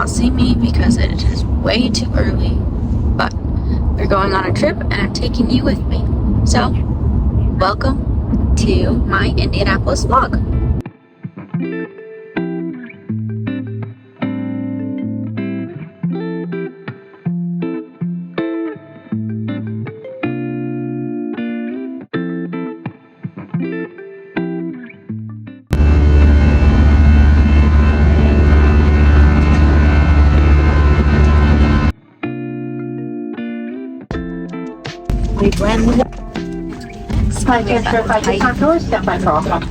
not see me because it is way too early, but we're going on a trip and I'm taking you with me. So, welcome to my Indianapolis vlog.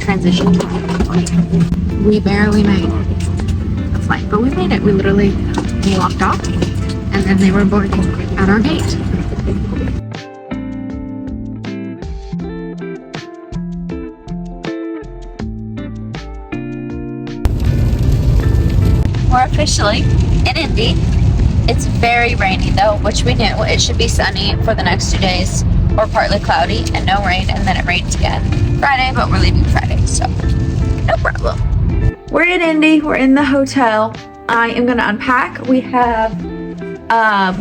Transition. We barely made the flight, but we made it. We literally walked off and then they were boarding at our gate. We're officially in Indy. It's very rainy though, which we knew. It should be sunny for the next 2 days or partly cloudy and no rain, and then it rains again Friday, but we're leaving Friday, so no problem. We're in Indy. We're in the hotel. I am gonna unpack. We have a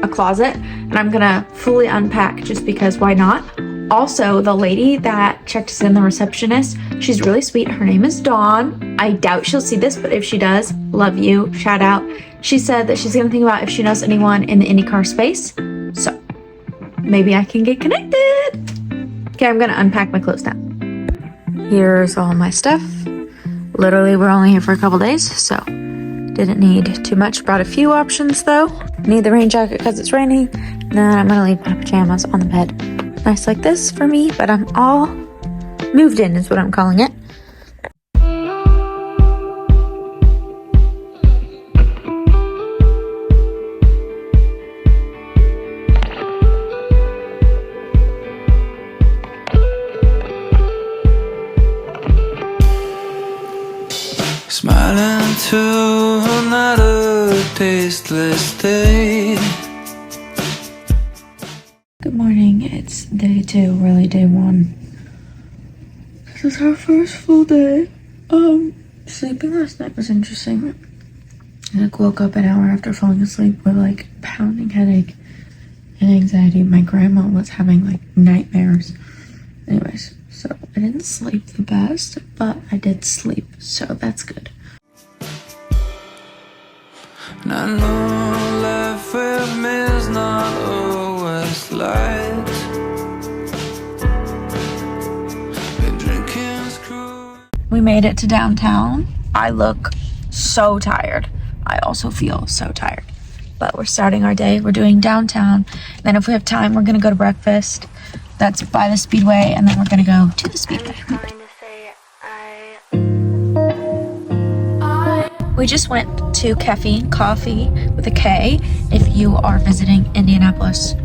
closet and I'm gonna fully unpack just because why not? Also, the lady that checked us in, the receptionist, she's really sweet. Her name is Dawn. I doubt she'll see this, but if she does, love you, shout out. She said that she's gonna think about if she knows anyone in the IndyCar space, so maybe I can get connected. Okay, I'm gonna unpack my clothes now. Here's all my stuff. Literally, we're only here for a couple days, so didn't need too much. Brought a few options though. Need the rain jacket because it's raining. Then I'm gonna leave my pajamas on the bed. Nice like this for me, but I'm all moved in is what I'm calling it. Smiling to another tasteless day. Good morning. It's day 2, really day 1. This is our first full day. Sleeping last night was interesting. I woke up an hour after falling asleep with like pounding headache and anxiety. My grandma was having like nightmares. Anyways, so I didn't sleep the best, but I did sleep, so that's good. And I know life with me is not always light. Been drinking screw. We made it to downtown. I look so tired. I also feel so tired. But we're starting our day. We're doing downtown. Then if we have time, we're gonna go to breakfast. That's by the Speedway, and then we're gonna go to the Speedway. We just went to Caffeine Coffee with a K. If you are visiting Indianapolis,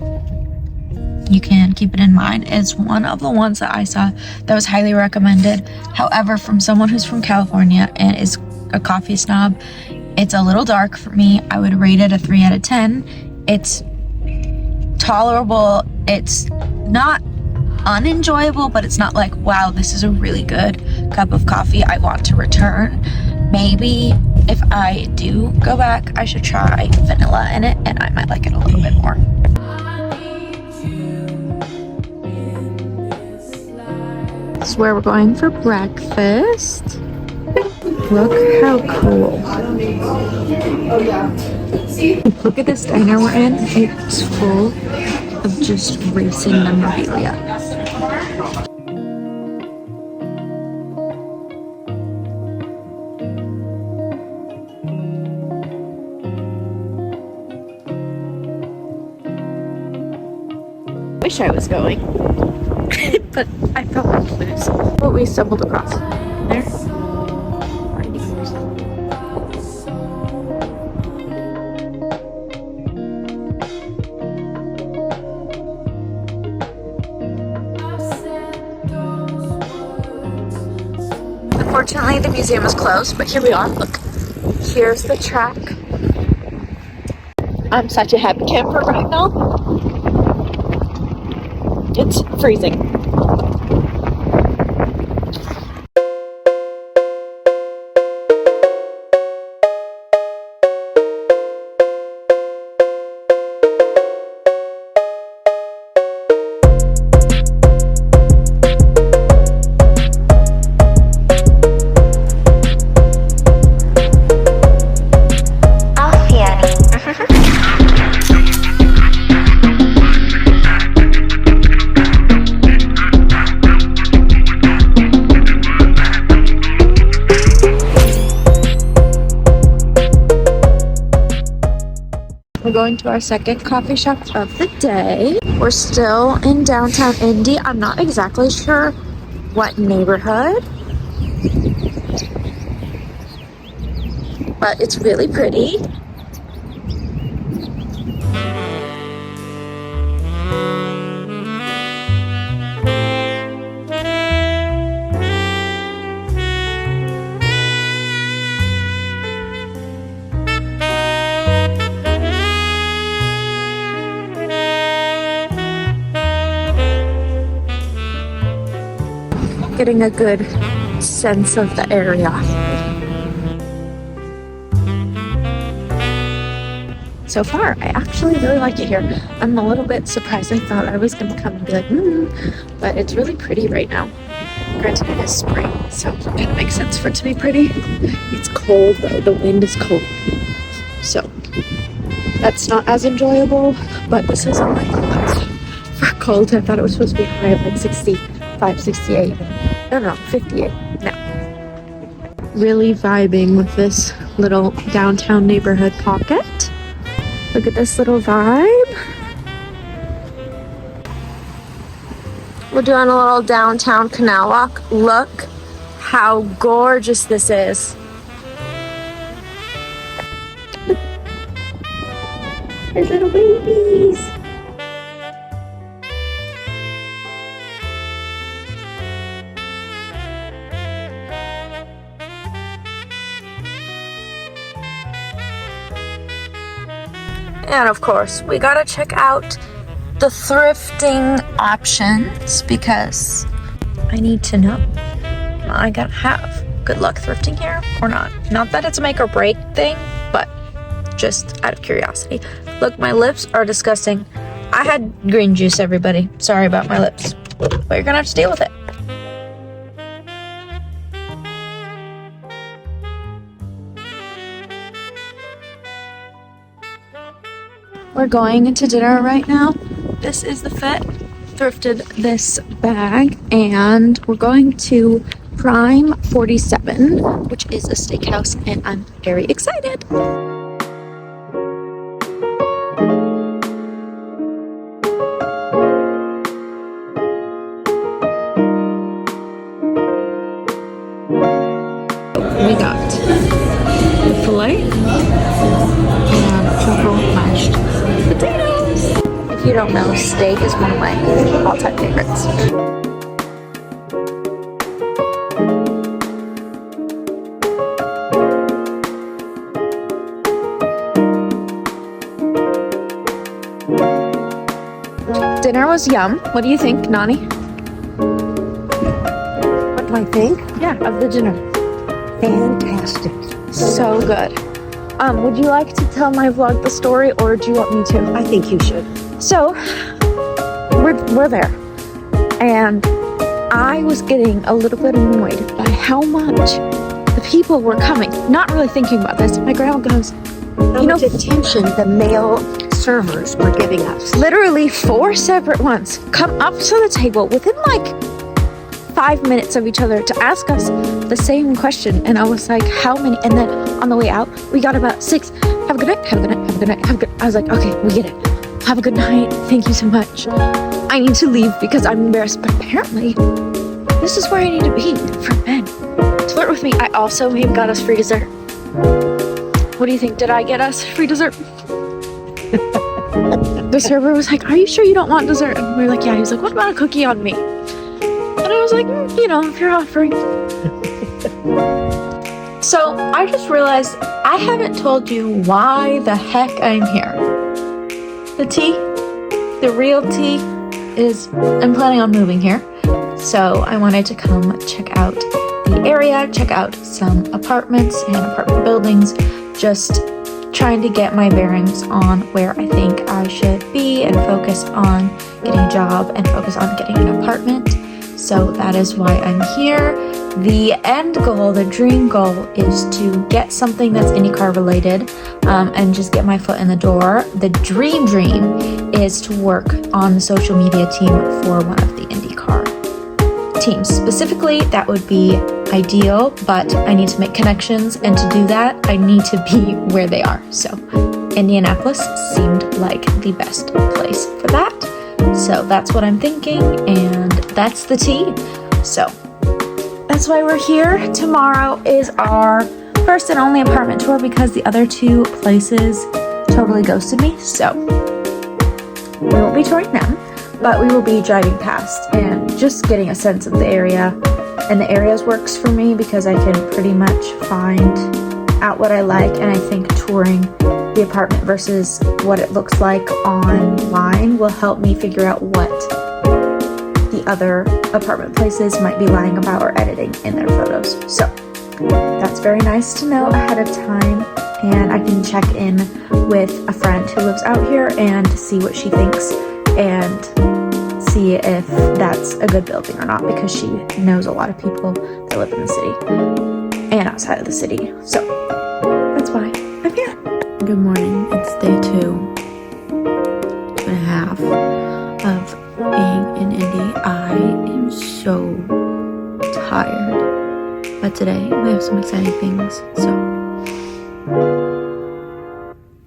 you can keep it in mind. It's one of the ones that I saw that was highly recommended. However, from someone who's from California and is a coffee snob, it's a little dark for me. I would rate it a 3 out of 10. It's tolerable. It's not unenjoyable, but it's not like, wow, this is a really good cup of coffee. I want to return. Maybe if I do go back, I should try vanilla in it and I might like it a little bit more. This is where we're going for breakfast. Look how cool. Look at this diner we're in. It's full of just racing memorabilia. Wish I was going, but I felt like lose. What we stumbled across there. Unfortunately, the museum is closed, but here we are. Look, here's the track. I'm such a happy camper right now. It's freezing. We're going to our second coffee shop of the day. We're still in downtown Indy. I'm not exactly sure what neighborhood, but it's really pretty. Getting a good sense of the area. So far, I actually really like it here. I'm a little bit surprised. I thought I was going to come and be like, but it's really pretty right now. Granted, it is spring, so it kind of makes sense for it to be pretty. It's cold though. The wind is cold. So that's not as enjoyable, but this isn't like for cold. I thought it was supposed to be high of like 65, 68. No, 58 now. Really vibing with this little downtown neighborhood pocket. Look at this little vibe. We're doing a little downtown canal walk. Look how gorgeous this is. There's little babies. And of course, we gotta check out the thrifting options because I need to know. Am I gonna have good luck thrifting here or not? Not that it's a make or break thing, but just out of curiosity. Look, my lips are disgusting. I had green juice, everybody. Sorry about my lips, but you're gonna have to deal with it. We're going into dinner right now. This is the fit. Thrifted this bag and we're going to Prime 47, which is a steakhouse, and I'm very excited. We got the filet and truffle mashed potatoes. If you don't know, steak is one of my all-time favorites. Dinner was yum. What do you think, Nani? What do I think? Yeah, of the dinner. Fantastic. So good. Would you like to tell my vlog the story, or do you want me to? I think you should. So, we're there, and I was getting a little bit annoyed by how much the people were coming. Not really thinking about this. My grandma goes, How much attention the male servers were giving us. literally 4 separate ones come up to the table within like 5 minutes of each other to ask us the same question, and I was like, how many? And then on the way out, we got about 6. Have a good night, have a good night, have a good night, have a good. I was like, okay, we get it. Have a good night. Thank you so much. I need to leave because I'm embarrassed, but apparently this is where I need to be for men. Flirt with me. I also may have got us free dessert. What do you think? Did I get us free dessert? The server was like, are you sure you don't want dessert? And we were like, yeah. He was like, what about a cookie on me? And I was like, if you're offering. So I just realized I haven't told you why the heck I'm here. The tea, the real tea, is I'm planning on moving here. So I wanted to come check out the area, check out some apartments and apartment buildings, just trying to get my bearings on where I think I should be and focus on getting a job and focus on getting an apartment. So that is why I'm here. The end goal, the dream goal, is to get something that's IndyCar related and just get my foot in the door. The dream is to work on the social media team for one of the IndyCar teams. Specifically, that would be ideal, but I need to make connections, and to do that, I need to be where they are. So Indianapolis seemed like the best place for that. So that's what I'm thinking, and that's the tea. So that's why we're here. Tomorrow is our first and only apartment tour because the other two places totally ghosted me. So we won't be touring them, but we will be driving past and just getting a sense of the area. And the areas works for me because I can pretty much find out what I like, and I think touring the apartment versus what it looks like online will help me figure out what the other apartment places might be lying about or editing in their photos. So that's very nice to know ahead of time, and I can check in with a friend who lives out here and see what she thinks and see if that's a good building or not, because she knows a lot of people that live in the city and outside of the city. So that's why I'm here. Good morning. It's day 2.5 of being in Indy. I am so tired, but today we have some exciting things.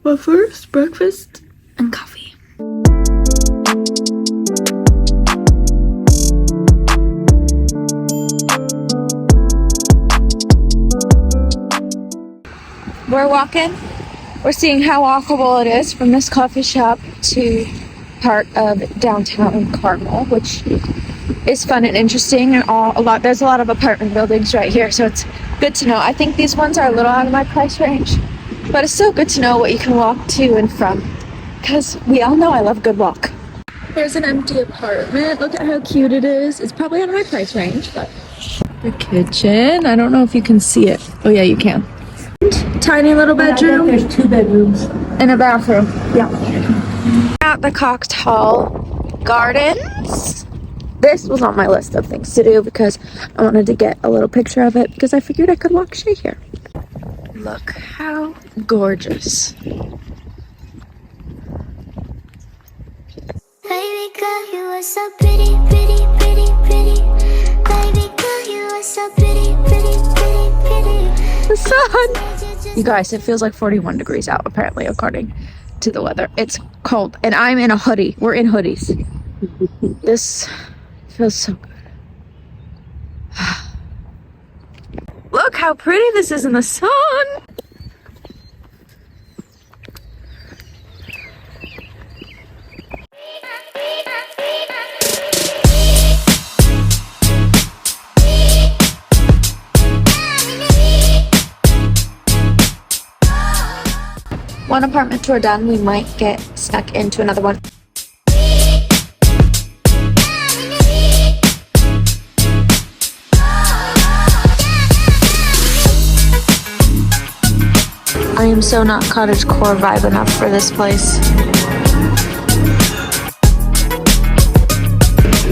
But first, breakfast and coffee. We're walking. We're seeing how walkable it is from this coffee shop to part of downtown Carmel, which is fun and interesting, and there's a lot of apartment buildings right here, so it's good to know. I think these ones are a little out of my price range, but it's still good to know what you can walk to and from, because we all know I love a good walk. There's an empty apartment. Look at how cute it is. It's probably out of my price range, but the kitchen, I don't know if you can see it. Oh yeah, you can. Tiny little bedroom. There's 2 bedrooms. And a bathroom. Yeah. At the Cocktail Gardens. This was on my list of things to do because I wanted to get a little picture of it because I figured I could walk Shay here. Look how gorgeous. Baby girl, you are so pretty, pretty, pretty, pretty. Baby girl, you are so pretty, pretty, pretty, pretty. The sun! You guys, it feels like 41 degrees out, apparently, according to the weather. It's cold, and I'm in a hoodie. We're in hoodies. This feels so good. Look how pretty this is in the sun! One apartment tour done, we might get stuck into another one. I am so not cottagecore vibe enough for this place.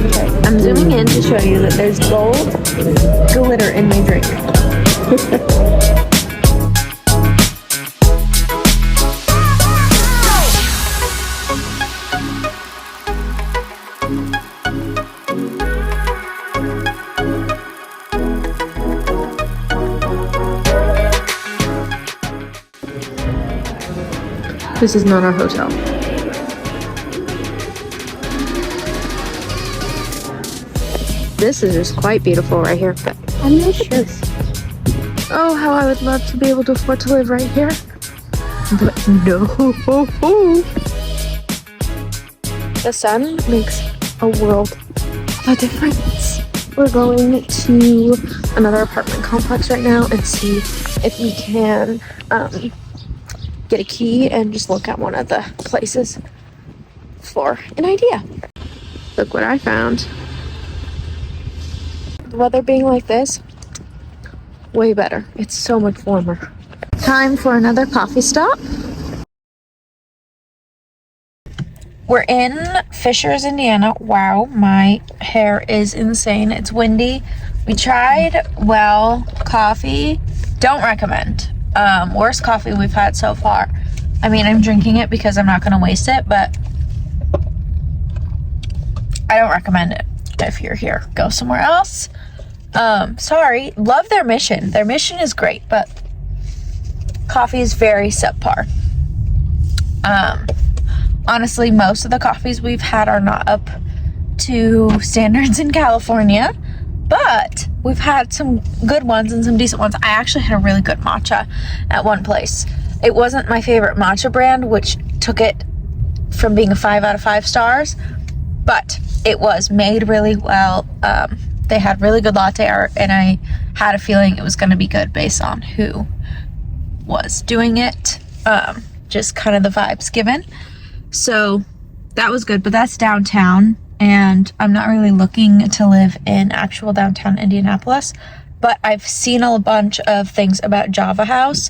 Okay, I'm zooming in to show you that there's gold glitter in my drink. This is not our hotel. This is just quite beautiful right here, but I'm not sure. oh, how I would love to be able to afford to live right here. But no. The sun makes a world of a difference. We're going to another apartment complex right now and see if we can get a key and just look at one of the places for an idea. Look what I found. The weather being like this, way better. It's so much warmer. Time for another coffee stop. We're in Fishers, Indiana. Wow, my hair is insane. It's windy. We tried Well Coffee. Don't recommend. Worst coffee we've had so far. I mean, I'm drinking it because I'm not going to waste it, but I don't recommend it. If you're here, go somewhere else. Sorry. Love their mission. Their mission is great, but coffee is very subpar. Honestly, most of the coffees we've had are not up to standards in California, but we've had some good ones and some decent ones. I actually had a really good matcha at one place. It wasn't my favorite matcha brand, which took it from being a 5 out of 5 stars, but it was made really well. They had really good latte art, and I had a feeling it was going to be good based on who was doing it. Just kind of the vibes given. So that was good, but that's downtown, and I'm not really looking to live in actual downtown Indianapolis, but I've seen a bunch of things about Java House,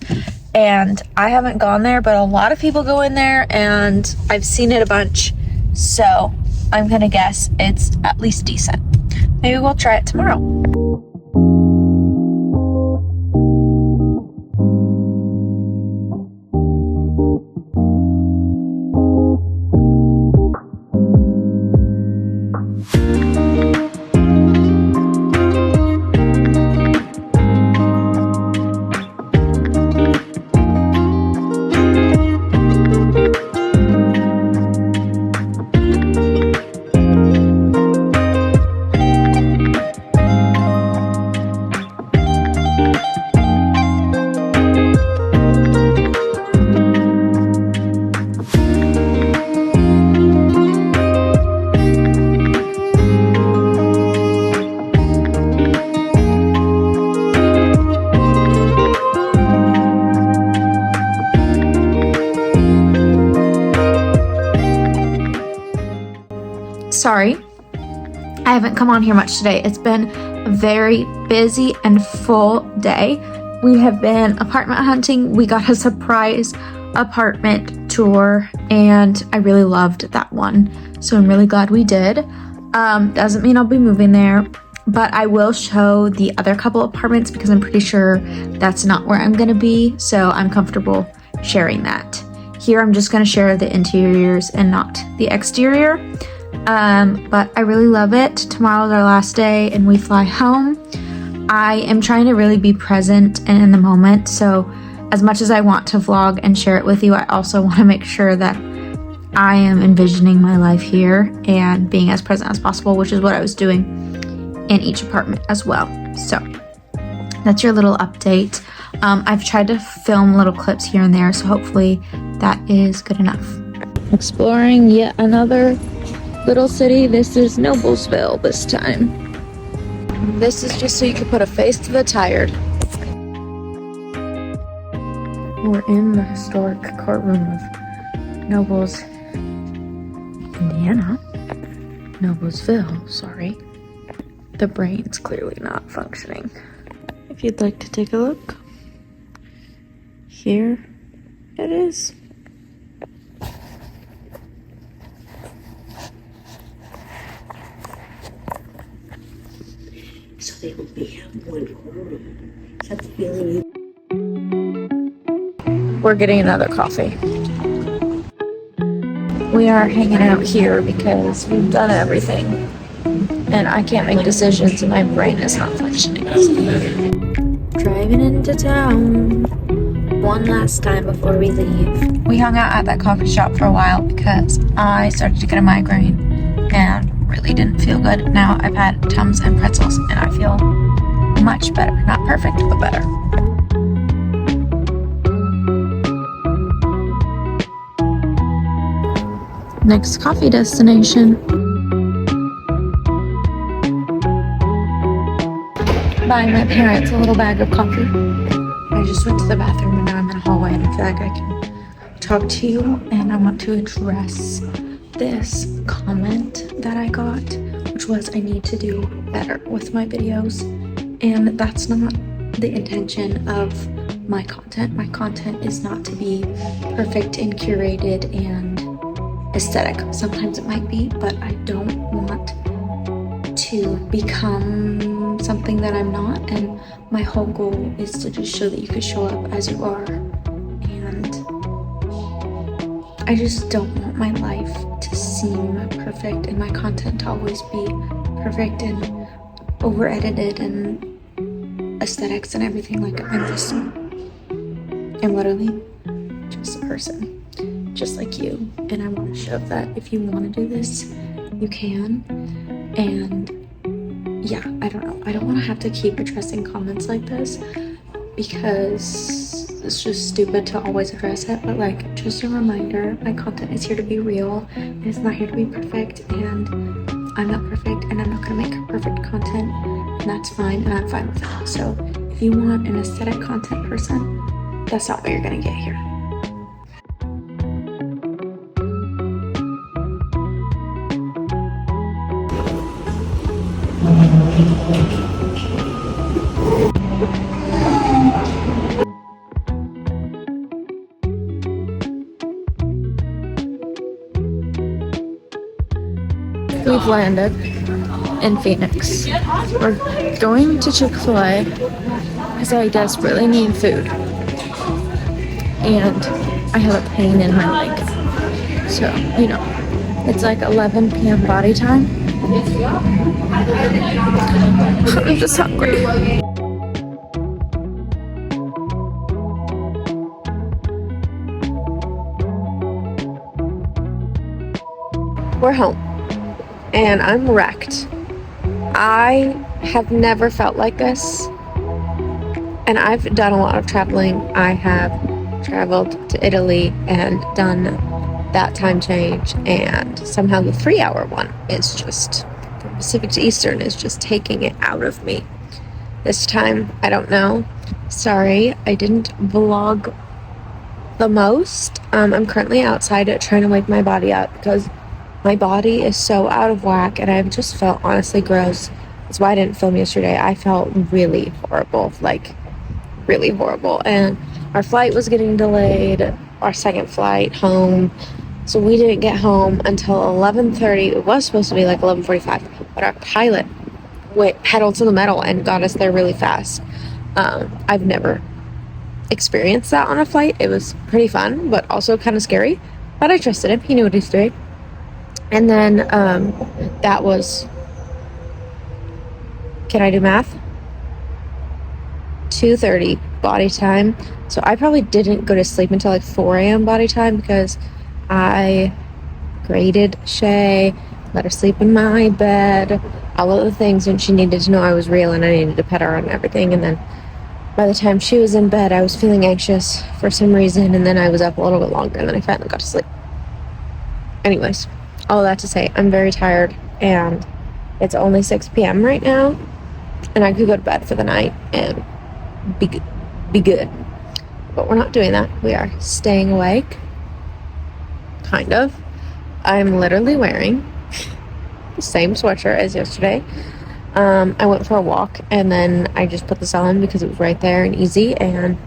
and I haven't gone there, but a lot of people go in there, and I've seen it a bunch, so I'm gonna guess it's at least decent. Maybe we'll try it tomorrow. Sorry, I haven't come on here much today. It's been a very busy and full day. We have been apartment hunting. We got a surprise apartment tour, and I really loved that one. So I'm really glad we did. Doesn't mean I'll be moving there, but I will show the other couple apartments because I'm pretty sure that's not where I'm gonna be. So I'm comfortable sharing that. Here I'm just gonna share the interiors and not the exterior. But I really love it. Tomorrow's our last day and we fly home. I am trying to really be present and in the moment. So as much as I want to vlog and share it with you, I also want to make sure that I am envisioning my life here and being as present as possible, which is what I was doing in each apartment as well. So that's your little update. I've tried to film little clips here and there, so hopefully that is good enough. Exploring yet another little city. This is Noblesville this time. This is just so you can put a face to the tired. We're in the historic courtroom of Nobles, Indiana. Noblesville, sorry. The brain's clearly not functioning. If you'd like to take a look, here it is. So they only have one room. Is that the feeling you... We're getting another coffee. We are hanging out here because we've done everything and I can't make decisions and my brain is not functioning. Driving into town one last time before we leave. We hung out at that coffee shop for a while because I started to get a migraine and really didn't feel good. Now I've had Tums and pretzels and I feel much better. Not perfect, but better. Next coffee destination. Buying my parents a little bag of coffee. I just went to the bathroom and now I'm in a hallway and I feel like I can talk to you, and I want to address this comment that I got, which was I need to do better with my videos, and that's not the intention of my content. My content is not to be perfect and curated and aesthetic. Sometimes it might be, but I don't want to become something that I'm not, and my whole goal is to just show that you can show up as you are, and I just don't want my life to seem perfect and my content to always be perfect and over edited and aesthetics and everything. Like I'm literally just a person, just like you. And I want to show that if you want to do this, you can. And yeah, I don't know. I don't want to have to keep addressing comments like this because it's just stupid to always address it. But like, just a reminder, my content is here to be real. And it's not here to be perfect. And I'm not perfect. And I'm not going to make perfect content. And that's fine. And I'm fine with that. So if you want an aesthetic content person, that's not what you're going to get here. We've landed in Phoenix. We're going to Chick-fil-A because I desperately need food. And I have a pain in my leg. So, you know, it's like 11 p.m. body time. I'm just hungry. We're home. And I'm wrecked. I have never felt like this. And I've done a lot of traveling. I have traveled to Italy and done that time change. And somehow the 3-hour one is just, from Pacific to Eastern, is just taking it out of me. This time, I don't know. Sorry, I didn't vlog the most. I'm currently outside trying to wake my body up because my body is so out of whack and I've just felt honestly gross. That's why I didn't film yesterday. I felt really horrible, like really horrible. And our flight was getting delayed, our second flight home. So we didn't get home until 11:30. It was supposed to be like 11:45, but our pilot went pedal to the metal and got us there really fast. I've never experienced that on a flight. It was pretty fun, but also kind of scary. But I trusted him. He knew what he was doing. And then that was, can I do math? 2:30 body time. So I probably didn't go to sleep until like 4 a.m. body time because I graded Shay, let her sleep in my bed, all of the things, and she needed to know I was real and I needed to pet her and everything. And then by the time she was in bed, I was feeling anxious for some reason, and then I was up a little bit longer, and then I finally got to sleep. Anyways, all that to say, I'm very tired, and it's only 6 p.m. right now, and I could go to bed for the night and be good. But we're not doing that. We are staying awake. Kind of. I'm literally wearing the same sweatshirt as yesterday. I went for a walk, and then I just put this on because it was right there and easy, and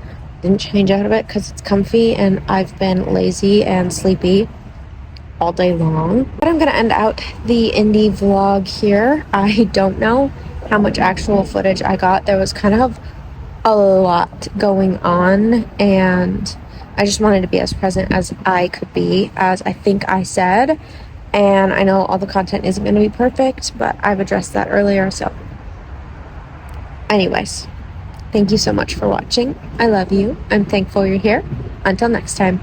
didn't change out of it because it's comfy, and I've been lazy and sleepy all day long. But I'm gonna end out the Indy vlog here. I don't know how much actual footage I got. There was kind of a lot going on, and I just wanted to be as present as I could be, as I think I said. And I know all the content isn't going to be perfect, but I've addressed that earlier. So anyways, thank you so much for watching. I love you. I'm thankful you're here. Until next time.